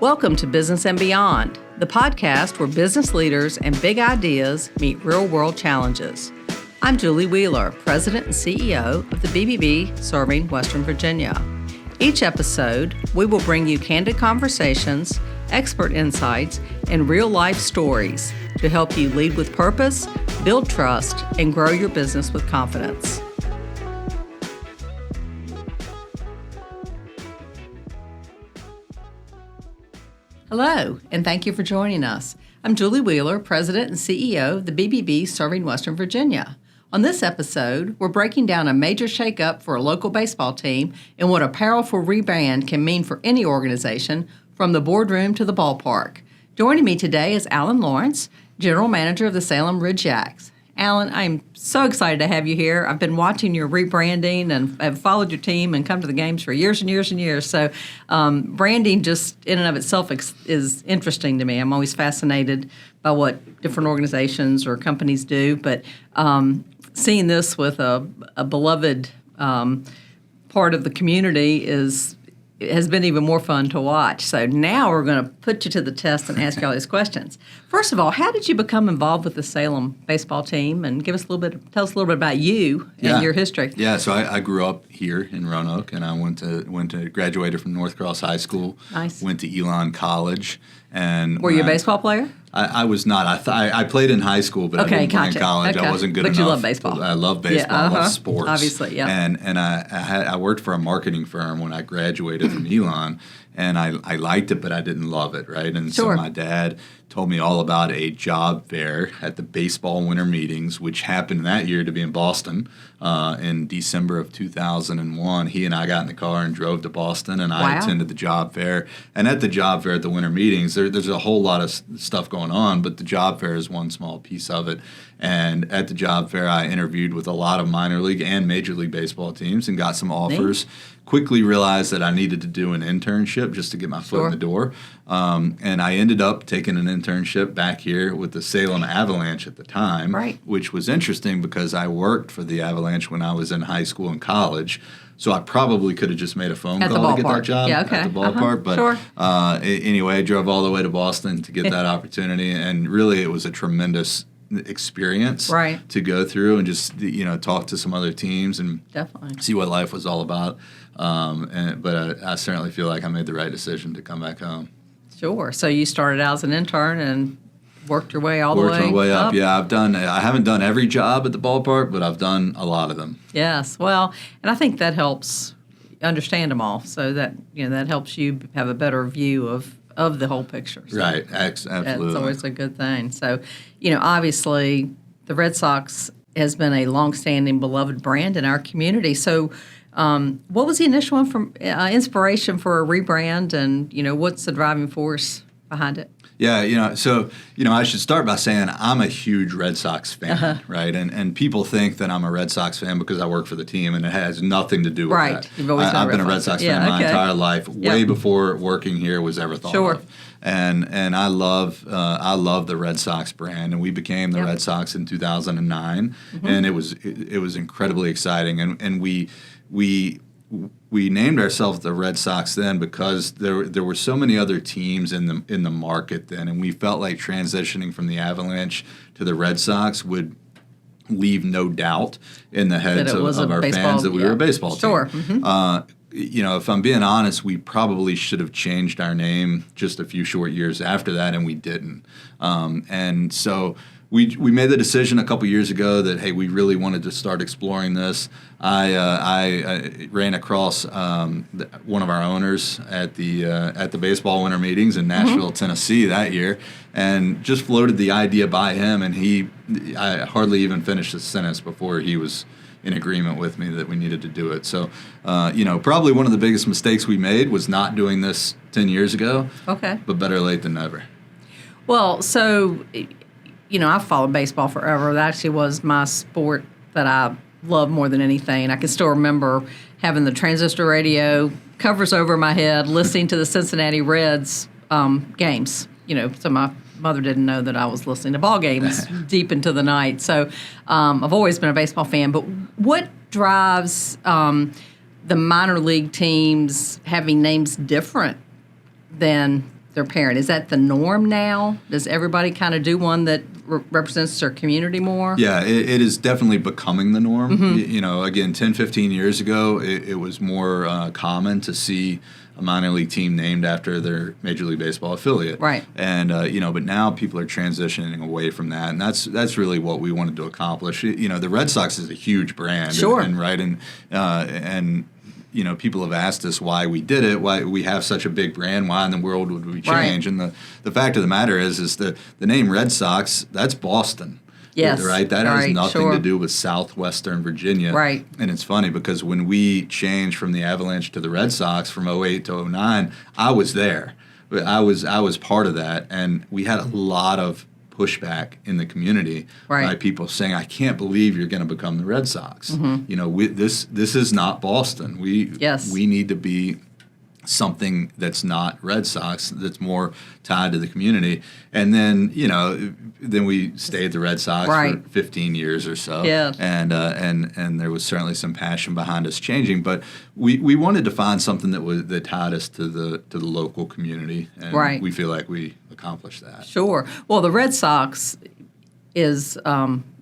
Welcome to Business and Beyond, the podcast where business leaders and big ideas meet real-world challenges. I'm Julie Wheeler, President and CEO of the BBB Serving Western Virginia. Each episode, we will bring you candid conversations, expert insights, and real-life stories to help you lead with purpose, build trust, and grow your business with confidence. Hello, and thank you for joining us. I'm Julie Wheeler, President and CEO of the BBB Serving Western Virginia. On this episode, we're breaking down a major shakeup for a local baseball team and what a powerful rebrand can mean for any organization, from the boardroom to the ballpark. Joining me today is Alan Lawrence, General Manager of the Salem Red Sox. Alan, I'm so excited to have you here. I've been watching your rebranding and have followed your team and come to the games for years and years and years. So branding just in and of itself is interesting to me. I'm always fascinated by what different organizations or companies do. But seeing this with a beloved part of the community has been even more fun to watch. So now we're going to put you to the test and ask you all these questions. First of all, how did you become involved with the Salem baseball team? And tell us a little bit about you and your history. Yeah, so I grew up here in Roanoke, and I graduated from North Cross High School. Nice. Went to Elon College. And were you a baseball player? I was not. I played in high school, but I didn't play in college. Okay. I wasn't good enough. But you love baseball. I love baseball. I love sports. Obviously, yeah. And I worked for a marketing firm when I graduated from Elon, and I liked it, but I didn't love it, right? And Sure. So my dad told me all about a job fair at the baseball winter meetings, which happened that year to be in Boston in December of 2001. He and I got in the car and drove to Boston, and I attended the job fair. And at the job fair, at the winter meetings, there's a whole lot of stuff going on, but the job fair is one small piece of it. And at the job fair, I interviewed with a lot of minor league and major league baseball teams and got some offers. Neat. Quickly realized that I needed to do an internship just to get my foot in the door. And I ended up taking an internship back here with the Salem Avalanche at the time, right. Which was interesting because I worked for the Avalanche when I was in high school and college. So I probably could have just made a phone call to get that job at the ballpark. But sure. Anyway, I drove all the way to Boston to get that opportunity. And really, it was a tremendous experience to go through and just talk to some other teams and definitely see what life was all about. But I certainly feel like I made the right decision to come back home. Sure. So you started out as an intern and worked your way Worked my way up. Yeah, I haven't done every job at the ballpark, but I've done a lot of them. Yes. Well, and I think that helps understand them all, so that that helps you have a better view of the whole picture. So right. Absolutely. That's always a good thing. So, obviously the Red Sox has been a longstanding beloved brand in our community. So what was the initial inspiration for a rebrand, and what's the driving force behind it? Yeah, I should start by saying I'm a huge Red Sox fan, right? And people think that I'm a Red Sox fan because I work for the team, and it has nothing to do with that. You've always I've been a Red Sox fan my entire life, way before working here was ever thought of. And I love the Red Sox brand, and we became the Red Sox in 2009, and it was incredibly exciting, and we named ourselves the Red Sox then because there were so many other teams in the market then, and we felt like transitioning from the Avalanche to the Red Sox would leave no doubt in the heads of our fans that we were a baseball team. Sure. Mm-hmm. If I'm being honest, we probably should have changed our name just a few short years after that, and we didn't. And so we made the decision a couple years ago that, hey, we really wanted to start exploring this. I ran across one of our owners at the baseball winter meetings in Nashville, Tennessee that year, and just floated the idea by him, and I hardly even finished the sentence before he was in agreement with me that we needed to do it. So, probably one of the biggest mistakes we made was not doing this 10 years ago. Okay. But better late than never. Well, so, I've followed baseball forever. That actually was my sport that I love more than anything. I can still remember having the transistor radio covers over my head, listening to the Cincinnati Reds games. So my mother didn't know that I was listening to ball games deep into the night. So I've always been a baseball fan. But what drives the minor league teams having names different than their parent. Is that the norm now? Does everybody kind of do one that represents their community more? Yeah, it is definitely becoming the norm. Again, 10, 15 years ago, it was more common to see a minor league team named after their Major League Baseball affiliate. Right. And, but now people are transitioning away from that. And that's really what we wanted to accomplish. The Red Sox is a huge brand. Sure. And people have asked us why we did it, why we have such a big brand, why in the world would we change? Right. And the fact of the matter is the name Red Sox, that's Boston. Yes. Right? That has nothing sure. to do with Southwestern Virginia. Right. And it's funny because when we changed from the Avalanche to the Red Sox from 08 to 09, I was there. I was part of that. And we had a lot of pushback in the community by people saying, I can't believe you're going to become the Red Sox. Mm-hmm. This is not Boston. We need to be something that's not Red Sox, that's more tied to the community. And then, then we stayed the Red Sox for 15 years or so. Yeah. And there was certainly some passion behind us changing, but we wanted to find something that tied us to the local community, and we feel like we accomplished that. Sure. Well, the Red Sox is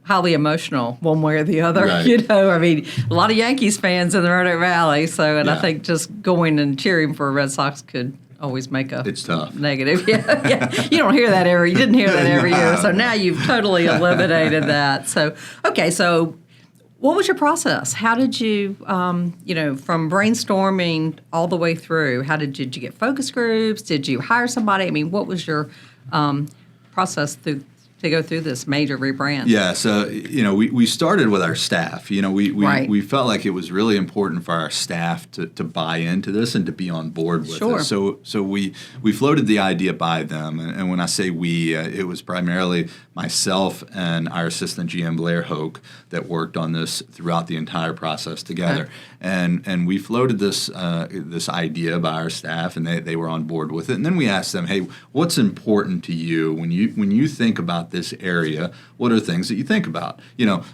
highly emotional one way or the other. Right. A lot of Yankees fans in the Roanoke Valley. I think just going and cheering for Red Sox could always make it's tough. Negative. Yeah. You don't hear that you didn't hear that every year. So now you've totally eliminated that. So what was your process? How did you, from brainstorming all the way through, did you get focus groups? Did you hire somebody? What was your process to go through this major rebrand? Yeah, so we started with our staff. We felt like it was really important for our staff to buy into this and to be on board with it. So we floated the idea by them, and when I say we, it was primarily myself and our assistant GM Blair Hoke that worked on this throughout the entire process together. Okay. And we floated this idea by our staff, and they were on board with it. And then we asked them, hey, what's important to you when you think about this area? What are things that you think about?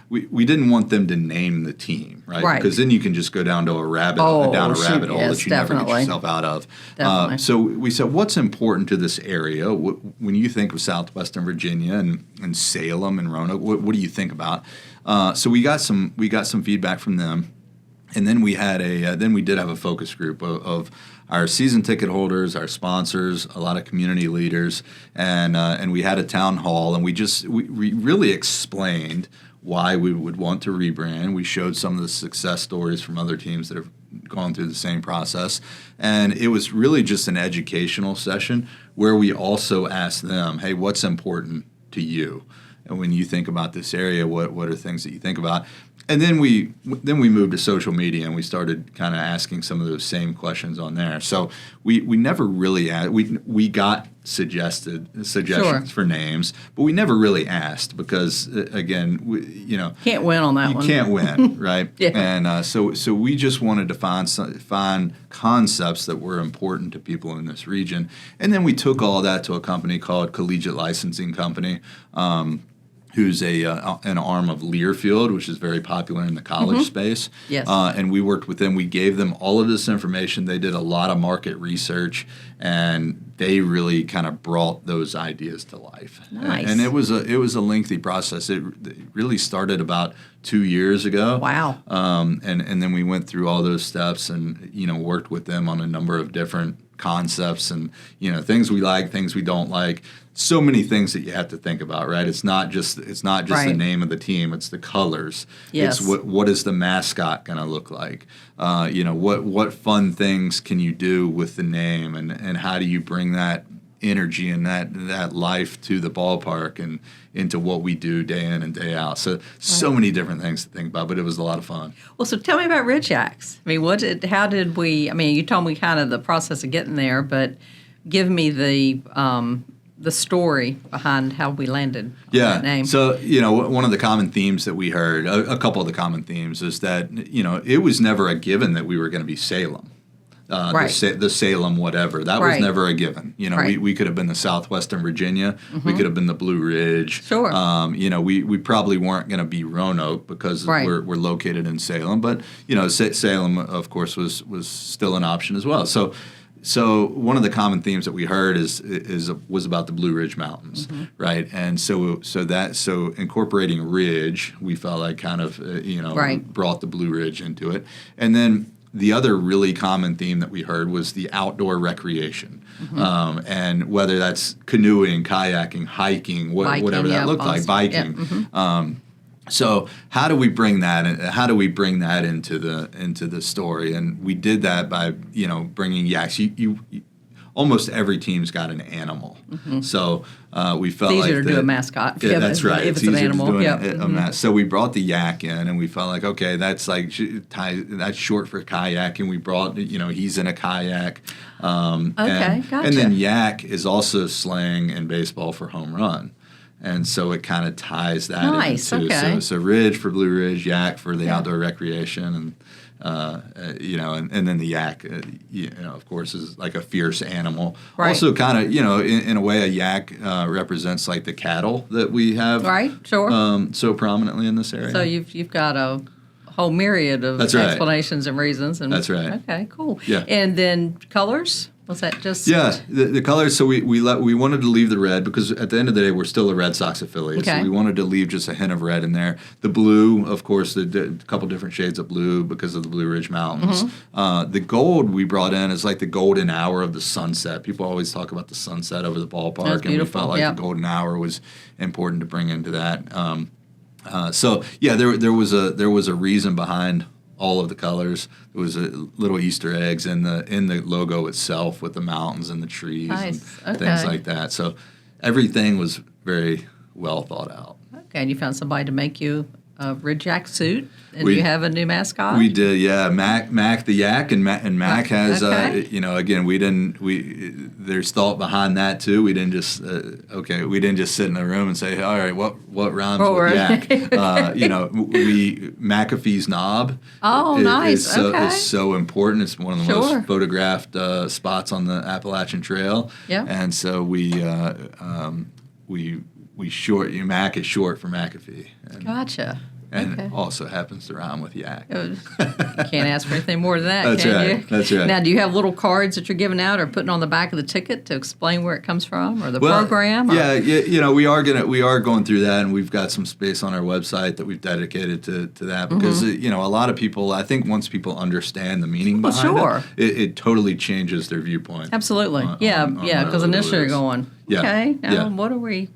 We didn't want them to name the team, right? Because then you can just go down to a rabbit hole that you never get yourself out of. So we said, what's important to this area? When you think of Southwestern Virginia and Salem and Roanoke, what do you think about? So we got some feedback from them. And then we did have a focus group of our season ticket holders, our sponsors, a lot of community leaders, and we had a town hall, and we really explained why we would want to rebrand. We showed some of the success stories from other teams that have gone through the same process, and it was really just an educational session where we also asked them, hey, what's important to you? And when you think about this area, what are things that you think about? And then we moved to social media, and we started kind of asking some of those same questions on there. So we never really asked. We got suggestions for names, but we never really asked because again, can't win on that one. You can't win, right? Yeah. And so we just wanted to find concepts that were important to people in this region, and then we took all that to a company called Collegiate Licensing Company. Who's an arm of Learfield, which is very popular in the college space. Yes. And we worked with them. We gave them all of this information. They did a lot of market research, and they really kind of brought those ideas to life. Nice. And it was a lengthy process. It really started about 2 years ago. Wow. And then we went through all those steps and worked with them on a number of different concepts and things we like, things we don't like. So many things that you have to think about, right? It's not just the name of the team; it's the colors. Yes. It's what is the mascot going to look like? What fun things can you do with the name, and how do you bring that energy and that life to the ballpark and into what we do day in and day out. So many different things to think about, but it was a lot of fun. Well, so tell me about Red Sox. How did we? You told me kind of the process of getting there, but give me the story behind how we landed on that name. So, one of the common themes that we heard, a couple of the common themes, is that, it was never a given that we were going to be Salem. The Salem whatever. That was never a given. We could have been the Southwestern Virginia. We could have been the Blue Ridge. Sure. We probably weren't going to be Roanoke because we're located in Salem. But, Salem, of course, was still an option as well. so one of the common themes that we heard was about the Blue Ridge Mountains, right? And so incorporating ridge, we felt like kind of brought the Blue Ridge into it, and then the other really common theme that we heard was the outdoor recreation, and whether that's canoeing, kayaking, hiking, whatever that looked like, biking. So how do we bring that into the story? And we did that by bringing yaks. You almost every team's got an animal, so we felt it's like easier to do a mascot. That's right. If it's an animal, So we brought the yak in, and we felt like, okay, that's that's short for kayak, and we brought he's in a kayak. Gotcha. And then yak is also slang in baseball for home run. And so it kind of ties that into so ridge for Blue Ridge, yak for the outdoor recreation, and then the yak, of course, is like a fierce animal. Right. Also, kind of, in a way, a yak represents like the cattle that we have, so prominently in this area. So you've got a whole myriad of explanations and reasons. And, that's right. Okay, cool. Yeah. And then colors. Was that just? Yeah, the colors. So we wanted to leave the red because at the end of the day we're still a Red Sox affiliate. Okay. So we wanted to leave just a hint of red in there. The blue, of course, the couple different shades of blue because of the Blue Ridge Mountains. The gold we brought in is like the golden hour of the sunset. People always talk about the sunset over the ballpark, and we felt like the golden hour was important to bring into that. There was a reason behind all of the colors. There was little Easter eggs in the logo itself with the mountains and the trees and things like that. So everything was very well thought out. Okay, and you found somebody to make you a red jack suit, and you have a new mascot? We did, yeah. Mac the yak, and Mac has, again, there's thought behind that too. We didn't just, we didn't just sit in a room and say, all right, what rhymes with yak? McAfee's knob. Oh, nice. Is so important. It's one of the most photographed spots on the Appalachian Trail. Yeah. And so we Mac is short for McAfee. Gotcha. And also happens to rhyme with yak. You can't ask for anything more than that, That's can right. you? That's right. Now, do you have little cards that you're giving out or putting on the back of the ticket to explain where it comes from or the program? Or? Yeah, we are going through that, and we've got some space on our website that we've dedicated to that because a lot of people, I think, once people understand the meaning behind it totally changes their viewpoint. Absolutely. Because initially you're going, what are we?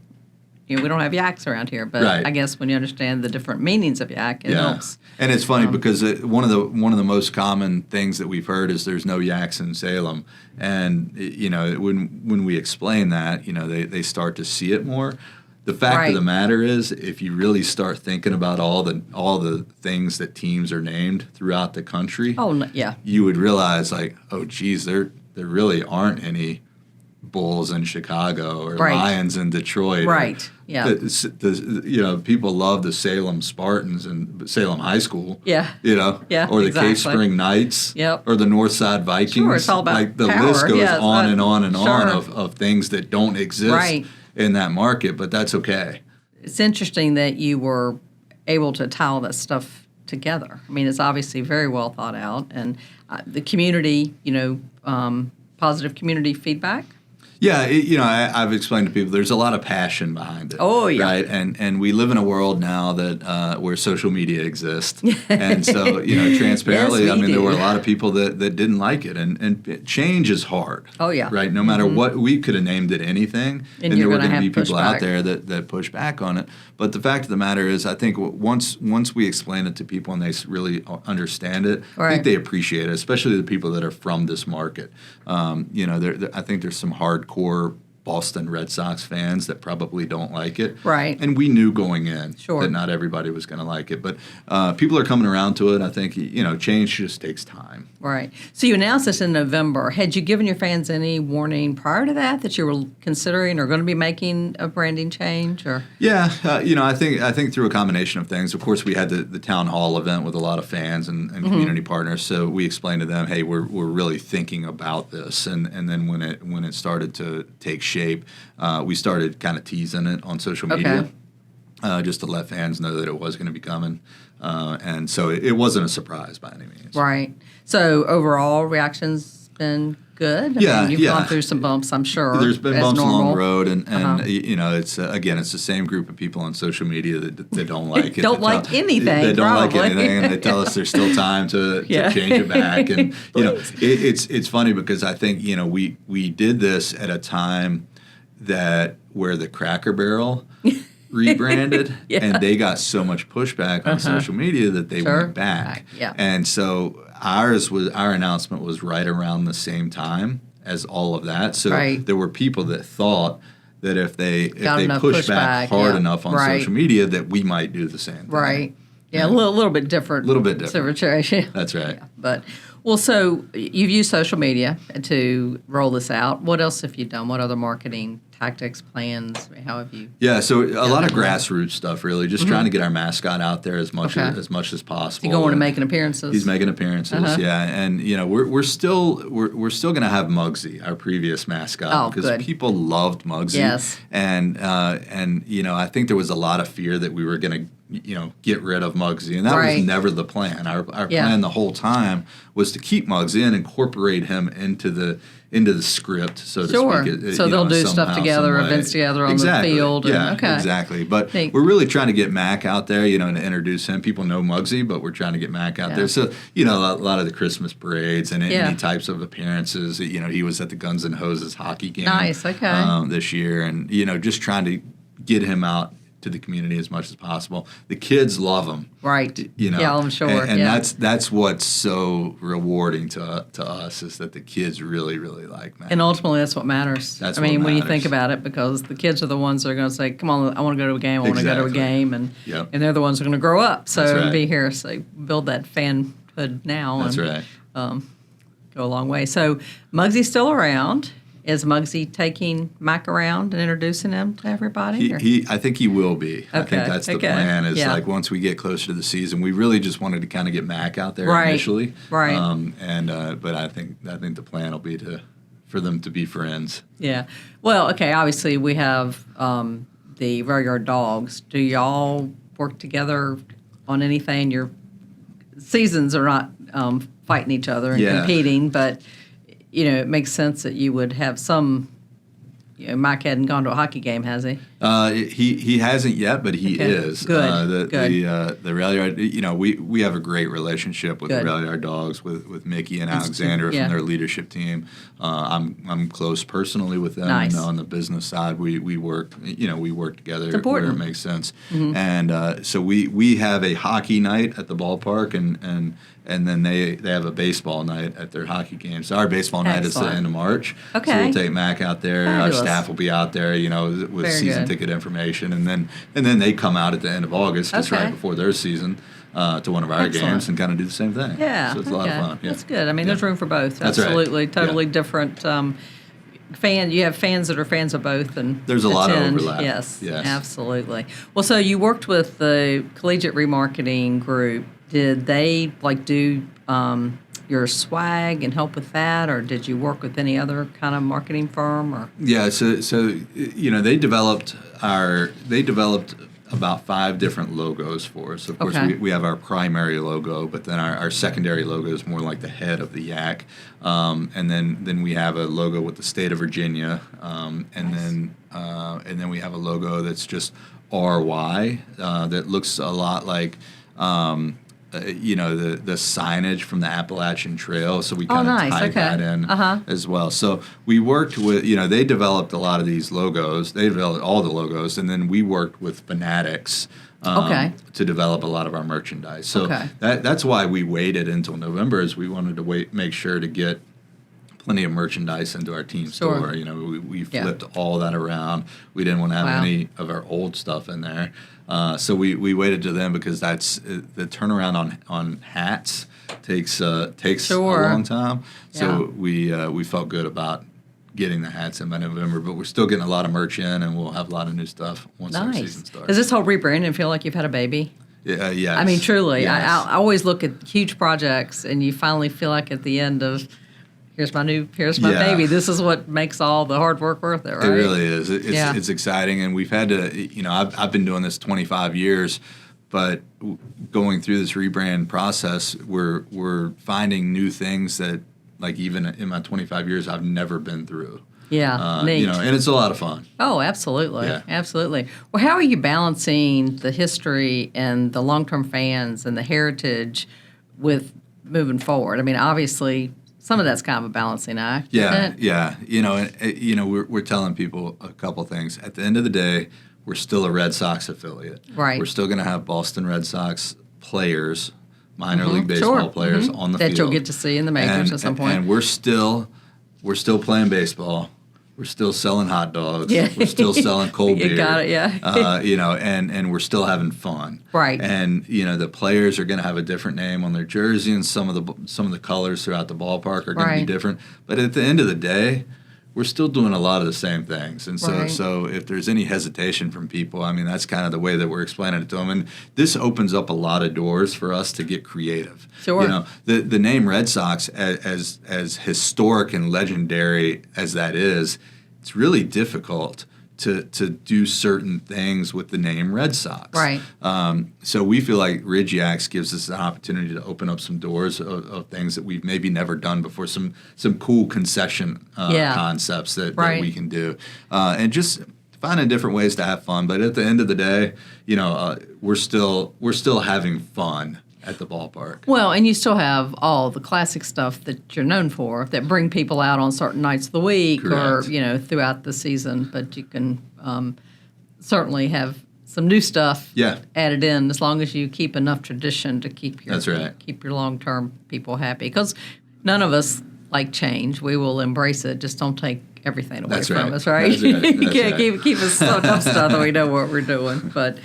We don't have yaks around here, but I guess when you understand the different meanings of yak, it helps. And it's funny because one of the most common things that we've heard is there's no yaks in Salem, and when we explain that, they start to see it more. The fact of the matter is, if you really start thinking about all the things that teams are named throughout the country, you would realize like, oh, geez, there really aren't any Bulls in Chicago or Lions in Detroit. Right. Yeah. People love the Salem Spartans and Salem High School. Yeah. Or the Cave Spring Knights. Yep. Or the Northside Vikings. Sure, it's all about like the power. list goes on and on and on Sure. of things that don't exist in that market, but that's okay. It's interesting that you were able to tie all that stuff together. I mean, it's obviously very well thought out, and the community, positive community feedback. Yeah, I've explained to people there's a lot of passion behind it. Oh, yeah. Right, and we live in a world now that where social media exists, and so transparently, there were a lot of people that didn't like it, and change is hard. Oh yeah. Right, no matter what, we could have named it anything, and there were going to be people out there that push back on it. But the fact of the matter is, I think once we explain it to people and they really understand it, I think they appreciate it, especially the people that are from this market. I think there's some hardcore Boston Red Sox fans that probably don't like it. Right. And we knew going in that not everybody was going to like it. But people are coming around to it. I think, change just takes time. Right. So you announced this in November. Had you given your fans any warning prior to that you were considering or going to be making a branding change? Or Yeah. I think through a combination of things. Of course, we had the town hall event with a lot of fans and community partners. So we explained to them, hey, we're really thinking about this. And then when it started to take shape, we started kind of teasing it on social media just to let fans know that it was going to be coming. And so it wasn't a surprise by any means. Right. So overall reactions been good? Yeah, you've gone through some bumps, I'm sure. There's been as bumps normal. along the road, and it's again, it's the same group of people on social media that they don't like it. Don't like anything. They don't probably. like anything, and they tell us there's still time to change it back. And it's funny because I think we did this at a time where the Cracker Barrel rebranded, and they got so much pushback on social media that they went back. Yeah. And so our announcement was right around the same time as all of that. So there were people that thought that if they push back hard enough on social media, that we might do the same thing. Right. Yeah, a little bit different. A little bit different. Situation. That's right. Yeah, but so you've used social media to roll this out. What else have you done? What other marketing tactics, plans? How have you? Yeah, so a lot of grassroots stuff, really. Just trying to get our mascot out there as much as possible. You going and making appearances? He's making appearances, yeah. And we're still going to have Muggsy, our previous mascot, because people loved Muggsy. Yes. And I think there was a lot of fear that we were going to get rid of Muggsy, and that was never the plan. Our plan the whole time was to keep Muggsy and incorporate him into the script, so to speak. So they'll do stuff together, events together on the field. Yeah, exactly. But we're really trying to get Mac out there, and introduce him. People know Muggsy, but we're trying to get Mac out there. So, a lot of the Christmas parades and any types of appearances. He was at the Guns N' Hoses hockey game this year, and, just trying to get him out to the community as much as possible. The kids love him. Right. Yeah, I'm sure. And that's what's so rewarding to us, is that the kids really, really like Mac. And ultimately, that's what matters. When you think about it, because the kids are the ones that are going to say, come on, I want to go to a game, I want to go to a game. And they're the ones who are going to grow up. So be here. So build that fanhood now. That's right. Go a long way. So Muggsy's still around. Is Muggsy taking Mac around and introducing him to everybody? I think he will be. I think that's the plan. Is like once we get closer to the season, we really just wanted to kind of get Mac out there initially. Right. But I think the plan will be for them to be friends. Yeah. Well, okay. Obviously, we have the Rail Yard Dogs. Do y'all work together on anything? Your seasons are not fighting each other and competing, but it makes sense that you would have some. Mike hadn't gone to a hockey game, has he? He hasn't yet, but he is. Good. The Rail Yard. We have a great relationship with the Rail Yard Dogs, with Mickey and Alexander from their leadership team. I'm close personally with them. Nice. On the business side, we work. We work together where it makes sense. Mm-hmm. And so we have a hockey night at the ballpark, and then they have a baseball night at their hockey game. So our baseball night is the end of March. Okay. So we'll take Mac out there. Fabulous. Our staff will be out there, with Very season ticket information, and then they come out at the end of August, just right before their season, to one of our games and kind of do the same thing. Yeah. So it's a lot of fun. Yeah. That's good. There's room for both. That's absolutely, right. Totally different. You have fans that are fans of both, and there's a lot of overlap. Yes, absolutely. Well, so you worked with the collegiate remarketing group. Did they do your swag and help with that, or did you work with any other kind of marketing firm? Or so they developed about 5 different logos for us. Of course, we have our primary logo, but then our secondary logo is more like the head of the yak, and then we have a logo with the state of Virginia, and then we have a logo that's just RY that looks a lot like. The signage from the Appalachian Trail, so we kind of tied that in as well. So we worked with, they developed a lot of these logos. They developed all the logos, and then we worked with Fanatics to develop a lot of our merchandise. So that's why we waited until November, is we wanted to make sure to get plenty of merchandise into our team store. We flipped all that around. We didn't want to have any of our old stuff in there. So we waited to them, because that's the turnaround on hats takes a long time. So we felt good about getting the hats in by November, but we're still getting a lot of merch in, and we'll have a lot of new stuff once our season starts. Does this whole rebranding feel like you've had a baby? Yeah. Truly. Yes. I always look at huge projects, and you finally feel like at the end of, here's my baby. This is what makes all the hard work worth it, right? It really is. It's exciting, and we've had to, I've been doing this 25 years, but going through this rebrand process, we're finding new things that like even in my 25 years, I've never been through. Yeah, neat. And it's a lot of fun. Oh, absolutely. Yeah. Absolutely. Well, how are you balancing the history and the long-term fans and the heritage with moving forward? I mean, obviously, some of that's kind of a balancing act. Yeah, isn't it? yeah. We're telling people a couple things. At the end of the day, we're still a Red Sox affiliate. Right. We're still going to have Boston Red Sox players, minor league baseball players on the that field. you'll get to see in the majors at some point. And we're still playing baseball. We're still selling hot dogs. Yeah. We're still selling cold beer. You got it, yeah. And we're still having fun. Right. And the players are going to have a different name on their jersey, and some of the colors throughout the ballpark are going to be different. But at the end of the day, we're still doing a lot of the same things. And so if there's any hesitation from people, I mean, that's kind of the way that we're explaining it to them. And this opens up a lot of doors for us to get creative. Sure. The name Red Sox, as historic and legendary as that is, it's really difficult to do certain things with the name Red Sox. Right. So we feel like Ridgeax gives us an opportunity to open up some doors of things that we've maybe never done before, some cool concession concepts that we can do, and just finding different ways to have fun. But at the end of the day, we're still having fun at the ballpark. Well, and you still have all the classic stuff that you're known for that bring people out on certain nights of the week. Correct. Or, throughout the season. But you can certainly have some new stuff added in as long as you keep enough tradition to keep your keep your long-term people happy. Because none of us like change. We will embrace it. Just don't take everything away from us, right? That's right. You can't keep us so enough stuff that we know what we're doing. But,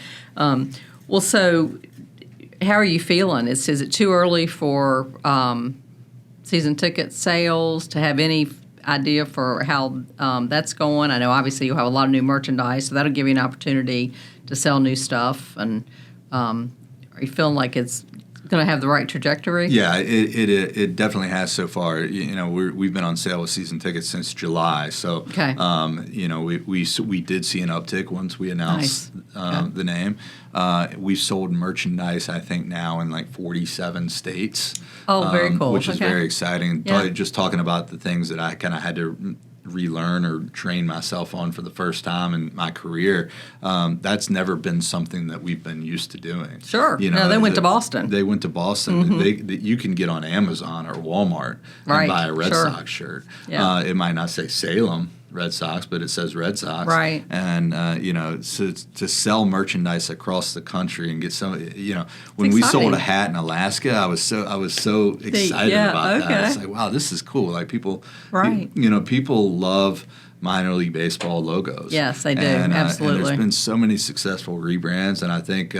so how are you feeling? Is it too early for season ticket sales to have any idea for how that's going? I know obviously you'll have a lot of new merchandise, so that'll give you an opportunity to sell new stuff. And are you feeling like it's going to have the right trajectory? Yeah, it definitely has so far. We've been on sale with season tickets since July, so we did see an uptick once we announced the name. We've sold merchandise, I think, now in like 47 states. Oh, very cool. Which is very exciting. Just talking about the things that I kind of had to relearn or train myself on for the first time in my career. That's never been something that we've been used to doing. Sure. They went to Boston. They went to Boston. Mm-hmm. You can get on Amazon or Walmart and buy a Red Sox shirt. Yeah. It might not say Salem Red Sox, but it says Red Sox. Right. And, so to sell merchandise across the country and get some, when we sold a hat in Alaska, I was so excited about that. It's like, wow, this is cool. Like people love minor league baseball logos. Yes, they do. Absolutely. And there's been so many successful rebrands, and I think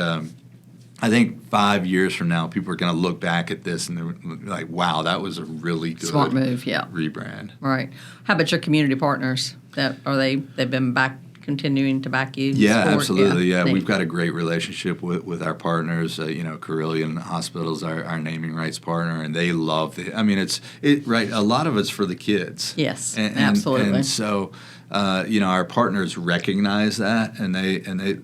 5 years from now, people are going to look back at this and they're like, wow, that was a really good smart move, rebrand. Right. How about your community partners? They've been continuing to back you? Yeah, absolutely. Yeah, we've got a great relationship with our partners. Carillion Hospital's our naming rights partner, and they love it. I mean, a lot of it's for the kids. Yes, and absolutely. And so, our partners recognize that, and they.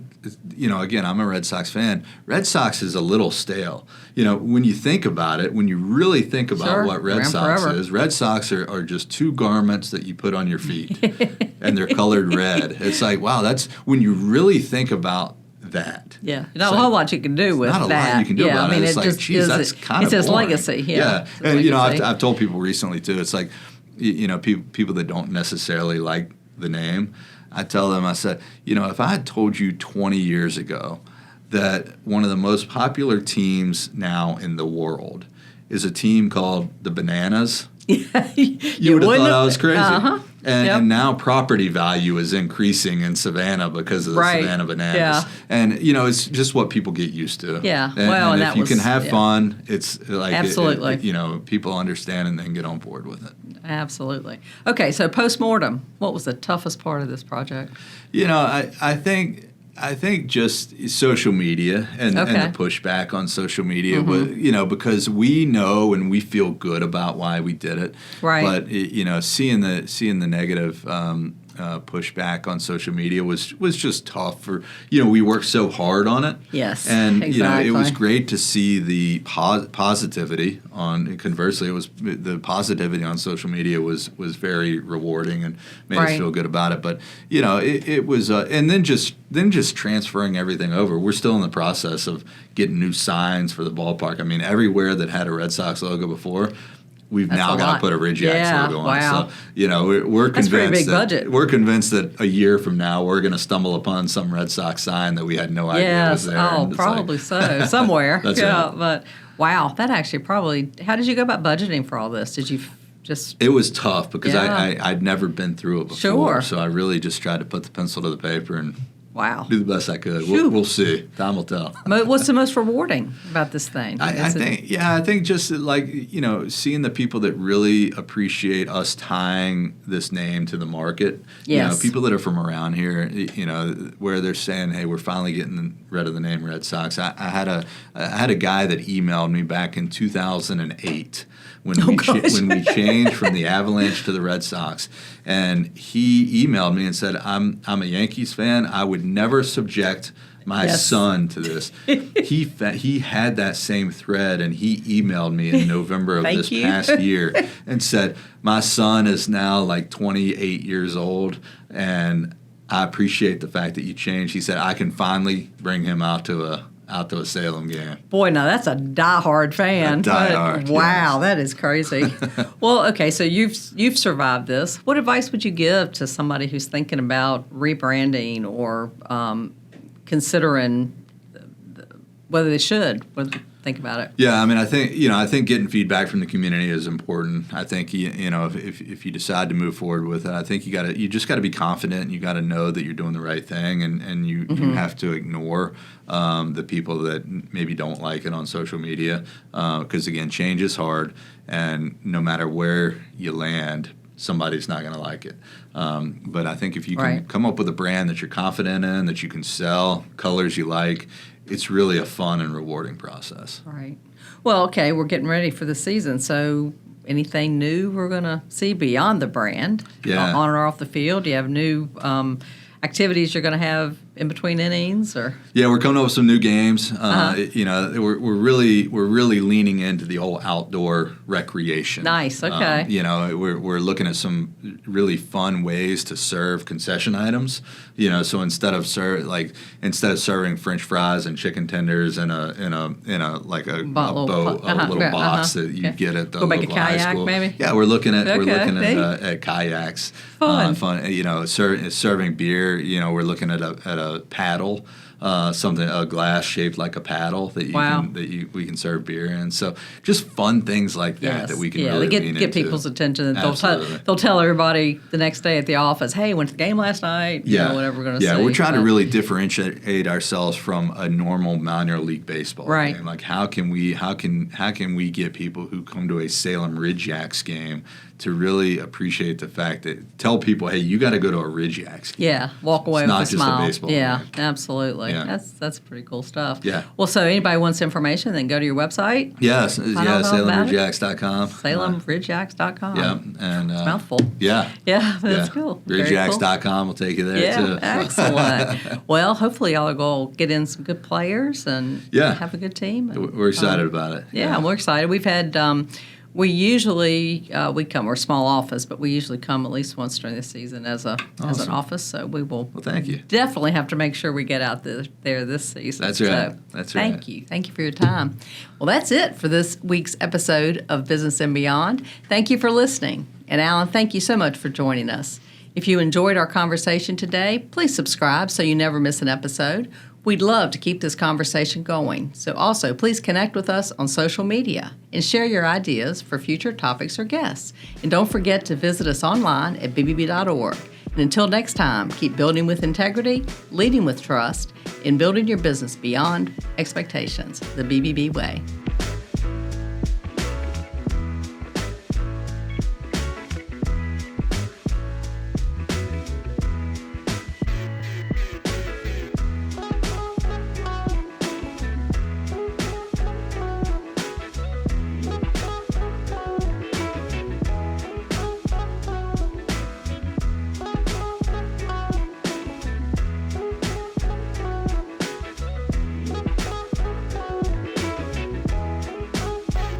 Again, I'm a Red Sox fan. Red Sox is a little stale. When you think about it, when you really think about what Red Sox is, Red Sox are just two garments that you put on your feet, and they're colored red. It's like, wow, that's when you really think think that. Yeah, not a whole lot you can do with that. Not a lot you can do about it. It's like, geez, that's kind of It's his boring. legacy. Yeah. And I've told people recently too. It's like, people that don't necessarily like the name. I tell them, I said, if I had told you 20 years ago that one of the most popular teams now in the world is a team called the Bananas, you would have thought I was crazy. Uh-huh. And now property value is increasing in Savannah because of the Savannah Bananas. Yeah. And, it's just what people get used to. Yeah. And if you can have fun, it's like, absolutely. People understand and then get on board with it. Absolutely. Okay, so postmortem, what was the toughest part of this project? I think just social media and the pushback on social media, because we know and we feel good about why we did it. Right. But seeing the negative pushback on social media was just tough. For we worked so hard on it. Yes, and exactly. it was great to see the positivity on. Conversely, it was the positivity on social media was very rewarding and made us feel good about it. But it was and then just transferring everything over. We're still in the process of getting new signs for the ballpark. I mean, everywhere that had a Red Sox logo before, we've now got to put a Ridgeax logo on. Wow. So, we're That's convinced pretty big budget. We're convinced that a year from now we're going to stumble upon some Red Sox sign that we had no idea was there. Oh, probably so. Somewhere. That's right. But wow, that actually probably. How did you go about budgeting for all this? Did you just? It was tough because I'd never been through it before. Sure. So I really just tried to put the pencil to the paper and do the best I could. We'll see. Time will tell. What's the most rewarding about this thing? I think just like seeing the people that really appreciate us tying this name to the market. Yes. People that are from around here. Where they're saying, "Hey, we're finally getting rid of the name Red Sox." I had a guy that emailed me back in 2008. When we changed from the Avalanche to the Red Sox, and he emailed me and said, "I'm a Yankees fan. I would never subject my son to this." He had that same thread, and he emailed me in November of this past year and said, "My son is now like 28 years old, and I appreciate the fact that you changed." He said, "I can finally bring him out to a Salem game." Boy, now that's a diehard fan. Wow, that is crazy. Well, okay, so you've survived this. What advice would you give to somebody who's thinking about rebranding or considering whether they should think about it? Yeah, I mean, I think getting feedback from the community is important. I think if you decide to move forward with it, I think you just got to be confident. You got to know that you're doing the right thing, and you have to ignore the people that maybe don't like it on social media, because again, change is hard, and no matter where you land, somebody's not going to like it. But I think if you can come up with a brand that you're confident in, that you can sell, colors you like, it's really a fun and rewarding process. Right. Well, okay, we're getting ready for the season, so anything new we're going to see beyond the brand on or off the field? Do you have new activities you're going to have in between innings, or? Yeah, we're coming up with some new games. We're really leaning into the whole outdoor recreation. Nice. Okay. We're looking at some really fun ways to serve concession items. So instead of serving French fries and chicken tenders in a little box that you get at the local high school. Maybe? Yeah, we're looking at kayaks. Fun. Serving beer. We're looking at a paddle, a glass shaped like a paddle that we can serve beer in. So just fun things like that that we can really get people's attention. They'll tell everybody the next day at the office, "Hey, went to the game last night." Whatever we're going to say. Yeah, we're trying to really differentiate ourselves from a normal minor league baseball game. Like how can we get people who come to a Salem Ridgeax game to really appreciate the fact that tell people, "Hey, you got to go to a Ridgeax game." Yeah, walk away with a smile. It's not just a baseball game. Absolutely. Yeah. That's pretty cool stuff. Yeah. Well, so anybody wants information, then go to your website. Yes. SalemRidgeax.com. SalemRidgeax.com. Yeah. And it's a mouthful. Yeah. Yeah, that's cool. Ridgeax.com will take you there too. Excellent. Well, hopefully y'all will get in some good players and have a good team. We're excited about it. Yeah, we're excited. We've had we usually we're a small office, but we usually come at least once during the season as an office. So we will. Well, thank you. Definitely have to make sure we get out there this season. That's right. Thank you for your time. Well, that's it for this week's episode of Business and Beyond. Thank you for listening, and Alan, thank you so much for joining us. If you enjoyed our conversation today, please subscribe so you never miss an episode. We'd love to keep this conversation going, so also please connect with us on social media and share your ideas for future topics or guests. And don't forget to visit us online at bbb.org. And until next time, keep building with integrity, leading with trust, and building your business beyond expectations, the BBB way.